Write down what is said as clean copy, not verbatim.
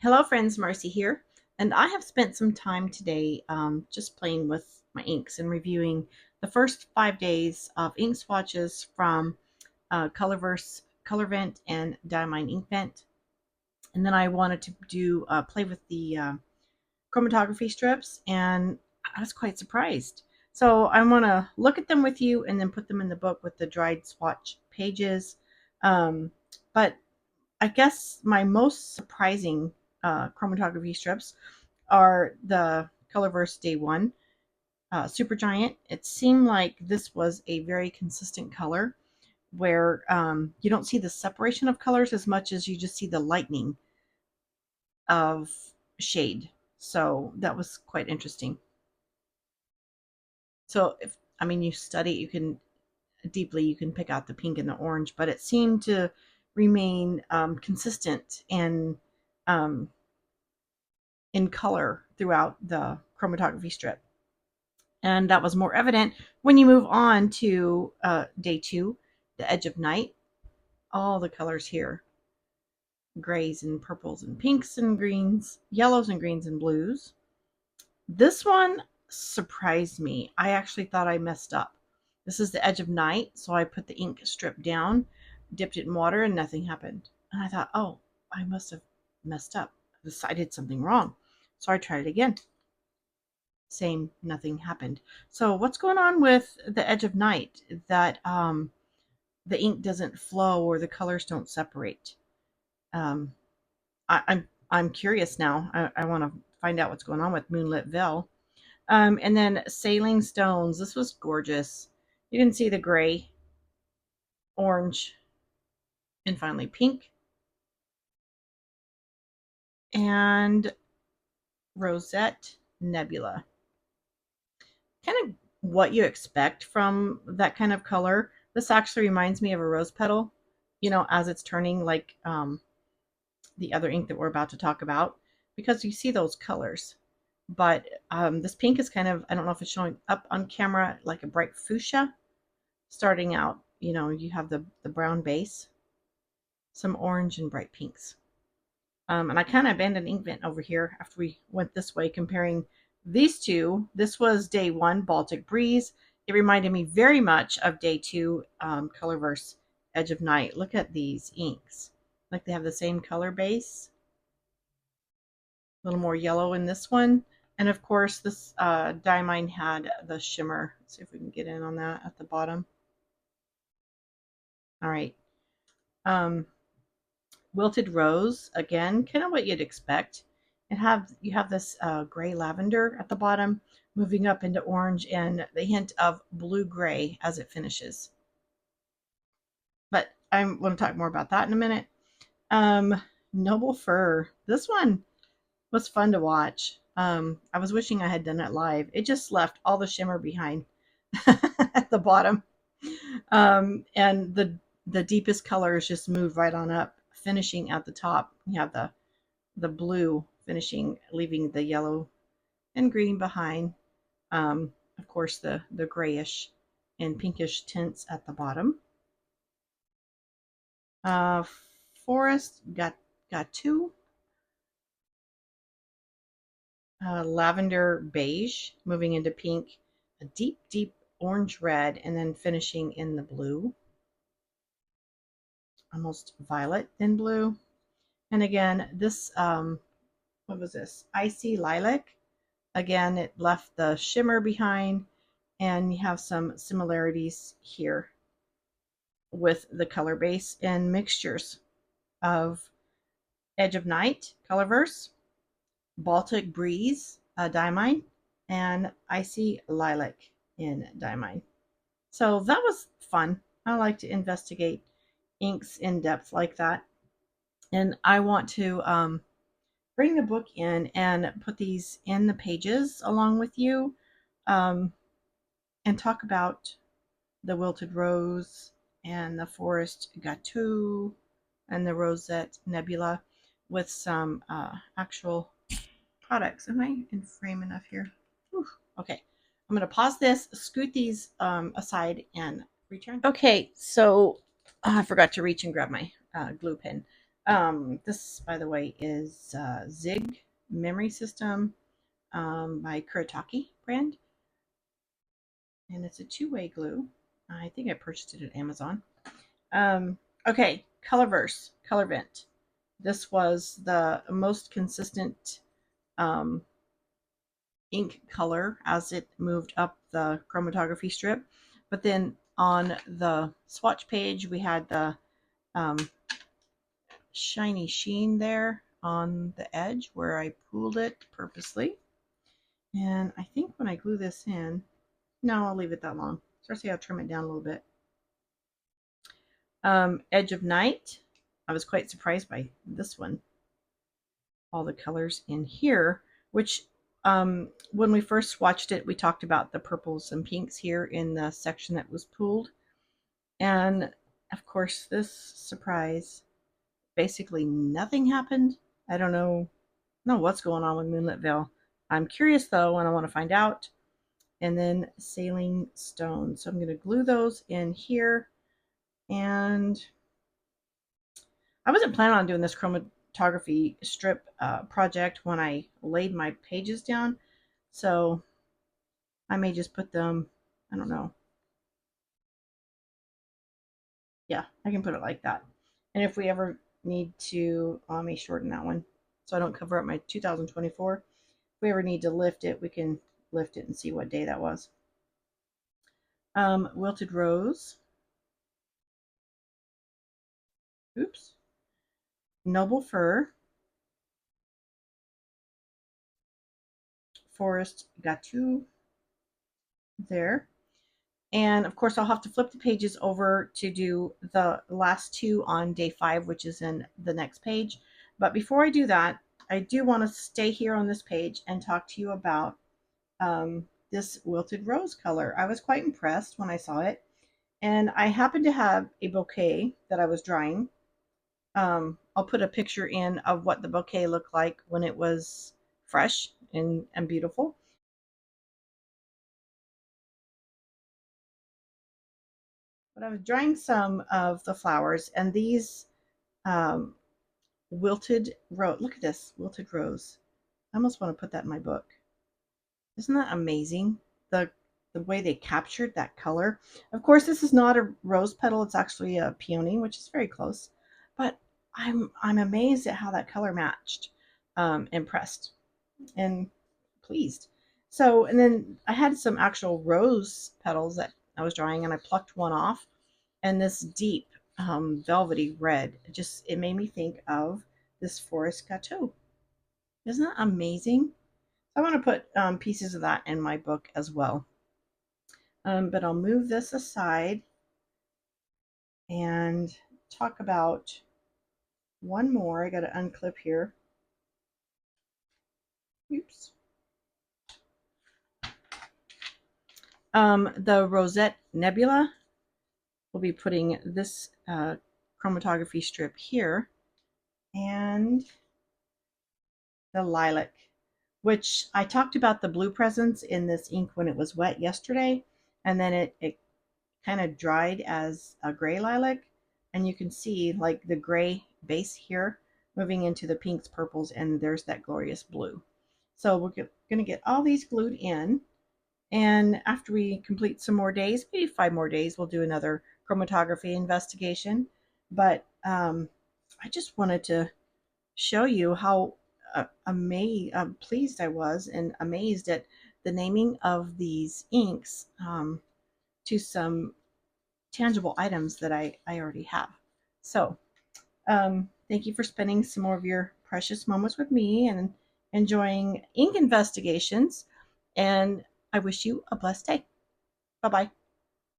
Hello friends, Marcy here, and I have spent some time today just playing with my inks and reviewing the first 5 days of ink swatches from Colorverse, Colorvent, and Diamine Inkvent. And then I wanted to do play with the chromatography strips, and I was quite surprised. So I want to look at them with you and then put them in the book with the dried swatch pages. Um, but I guess my most surprising chromatography strips are the Colorverse Day 1 Supergiant. It seemed like this was a very consistent color where you don't see the separation of colors as much as you just see the lightening of shade. So that was quite interesting. So if you study, you can pick out the pink and the orange, but it seemed to remain consistent and um, in color throughout the chromatography strip. And that was more evident when you move on to day 2, the edge of night. All the colors here, grays and purples and pinks and greens, yellows and greens and blues. This one surprised me. I actually thought I messed up. This is the edge of night, so I put the ink strip down, dipped it in water, and nothing happened. And I thought, oh, I must have messed up. I did something wrong. So I tried it again. Same, nothing happened. So what's going on with the edge of night that the ink doesn't flow or the colors don't separate? Um, I'm curious now. I want to find out what's going on with Moonlit Veil. And then Sailing Stones. This was gorgeous. You can see the gray, orange, and finally pink. And Rosette Nebula. Kind of what you expect from that kind of color. This actually reminds me of a rose petal, as it's turning, like the other ink that we're about to talk about, because you see those colors. But this pink is kind of, I don't know if it's showing up on camera, like a bright fuchsia. Starting out, you have the brown base, some orange and bright pinks. And I kind of abandoned Inkvent over here after we went this way, comparing these two. This was day 1, Baltic Breeze. It reminded me very much of day 2, Colorverse Edge of Night. Look at these inks. Like they have the same color base. A little more yellow in this one. And of course, this Diamine had the shimmer. Let's see if we can get in on that at the bottom. All right. Wilted Rose, again, kind of what you'd expect. You have this gray lavender at the bottom, moving up into orange, and the hint of blue gray as it finishes. But I want to talk more about that in a minute. Noble Fur. This one was fun to watch. I was wishing I had done it live. It just left all the shimmer behind at the bottom. And the deepest colors just moved right on up, finishing at the top. You have the blue finishing, leaving the yellow and green behind. Of course, the grayish and pinkish tints at the bottom. Forest got 2. Lavender beige, moving into pink, a deep orange red, and then finishing in the blue. Almost violet, then blue. And again, this, what was this? Icy Lilac. Again, it left the shimmer behind, and you have some similarities here with the color base and mixtures of Edge of Night, Colorverse, Baltic Breeze, Diamine, and Icy Lilac in Diamine. So that was fun. I like to investigate inks in depth like that. And I want to bring the book in and put these in the pages along with you, and talk about the Wilted Rose and the Forest Gâteau and the Rosette Nebula with some actual products. Am I in frame enough here? Whew. Okay, I'm going to pause this, scoot these aside, and return. Okay, so I forgot to reach and grab my glue pen. This, by the way, is Zig Memory System by Kuretake brand, and it's a two-way glue. I think I purchased it at Amazon. Okay, Colorverse, Colorvent. This was the most consistent um, ink color as it moved up the chromatography strip. But then on the swatch page, we had the um, shiny sheen there on the edge where I pooled it purposely. And I think when I glue this in, no, I'll leave it that long. Especially I'll trim it down a little bit. Edge of Night. I was quite surprised by this one. All the colors in here, which when we first watched it, we talked about the purples and pinks here in the section that was pooled. And of course, this surprise, basically nothing happened. I don't know what's going on with Moonlit Veil. I'm curious though, and I want to find out. And then Sailing Stone. So I'm going to glue those in here. And I wasn't planning on doing this chromatography strip project when I laid my pages down. So I may just put them, I don't know. Yeah, I can put it like that. And if we ever need to, I may shorten that one so I don't cover up my 2024. If we ever need to lift it, we can lift it and see what day that was. Wilted Rose. Oops. Noble Fir. Forest Gâteau there. And of course, I'll have to flip the pages over to do the last two on day 5, which is in the next page. But before I do that, I do want to stay here on this page and talk to you about this Wilted Rose color. I was quite impressed when I saw it. And I happened to have a bouquet that I was drying. I'll put a picture in of what the bouquet looked like when it was fresh and beautiful. But I was drying some of the flowers, and these um, wilted rose. Look at this wilted rose. I almost want to put that in my book. Isn't that amazing? The the way they captured that color. Of course, this is not a rose petal. It's actually a peony, which is very close. But I'm amazed at how that color matched. Impressed and pleased. So, and then I had some actual rose petals that I was drying, and I plucked one off, and this deep velvety red, it made me think of this forest gâteau. Isn't that amazing? I want to put pieces of that in my book as well. But I'll move this aside and talk about one more. I got to unclip here. Oops. The Rosette Nebula. We'll be putting this chromatography strip here, and the lilac, which I talked about the blue presence in this ink when it was wet yesterday, and then it kind of dried as a gray lilac, and you can see like the gray base here moving into the pinks, purples, and there's that glorious blue. So we're going to get all these glued in, and after we complete some more days, maybe 5 more days, we'll do another chromatography investigation. But I just wanted to show you how pleased I was and amazed at the naming of these inks to some tangible items that I already have. So thank you for spending some more of your precious moments with me and enjoying ink investigations. And I wish you a blessed day. Bye bye.